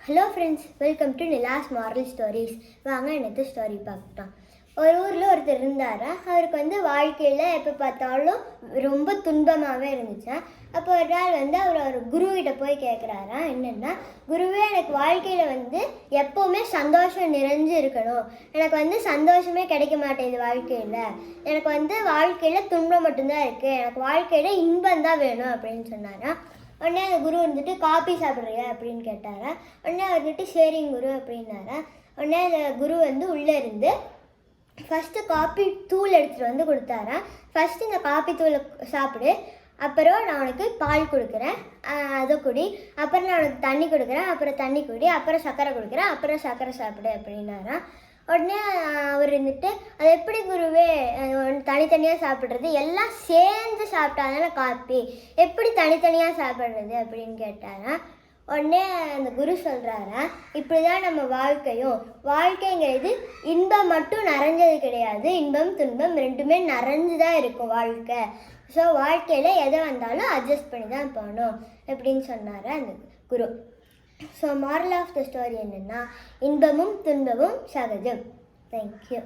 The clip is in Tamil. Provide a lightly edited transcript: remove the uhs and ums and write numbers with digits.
Hello friends, welcome to Nila's moral stories. வாங்க எனக்கு ஸ்டோரி பார்க்கலாம். ஒரு ஊரில் ஒருத்தர் இருந்தார். அவருக்கு வாழ்க்கையில் எப்போ பார்த்தாலும் ரொம்ப துன்பமாகவே இருந்துச்சு. அப்போ ஒரு நாள் அவர் ஒரு குருவிட்ட போய் கேட்குறாரா, என்னென்னா, குருவே, எனக்கு வாழ்க்கையில் எப்போவுமே சந்தோஷம் நிறைஞ்சு இருக்கணும். எனக்கு சந்தோஷமே கிடைக்க மாட்டேங்குது வாழ்க்கையில். எனக்கு வாழ்க்கையில் துன்பம் மட்டும்தான் இருக்குது. எனக்கு வாழ்க்கையில் இன்பம் தான் வேணும் அப்படின்னு சொன்னாரா. உடனே அந்த குரு காபி சாப்பிட்றியா அப்படின்னு கேட்டாரா. உடனே அவர் சரிங்க குரு அப்படின்னாரா. உடனே அந்த குரு உள்ளே இருந்து ஃபஸ்ட்டு காப்பி தூள் எடுத்துகிட்டு கொடுத்தாரா. ஃபஸ்ட்டு இந்த காப்பி தூளை சாப்பிடு, அப்புறம் நான் உனக்கு பால் கொடுக்குறேன், அதை குடி, அப்புறம் நான் உனக்கு தண்ணி கொடுக்குறேன், அப்புறம் தண்ணி குடி, அப்புறம் சர்க்கரை கொடுக்குறேன், அப்புறம் சர்க்கரை சாப்பிடு அப்படின்னாரா. உடனே அவர் அது எப்படி குருவே தனித்தனியாக சாப்பிட்றது, எல்லாம் சேர்ந்து சாப்பிட்டாதானே காப்பி, எப்படி தனித்தனியாக சாப்பிட்றது அப்படின்னு கேட்டாரா. உடனே அந்த குரு சொல்கிறாரா, இப்படி தான் நம்ம வாழ்க்கைங்கிறது இன்பம் மட்டும் நிறைஞ்சது கிடையாது, இன்பம் துன்பம் ரெண்டுமே நிறைஞ்சு தான் இருக்கும் வாழ்க்கை. ஸோ வாழ்க்கையில் எதை வந்தாலும் அட்ஜஸ்ட் பண்ணி தான் போகணும் அப்படின்னு சொன்னார் அந்த குரு. So moral of the story என்னென்னா, இன்பமும் துன்பமும் சகஜம். தேங்க்யூ.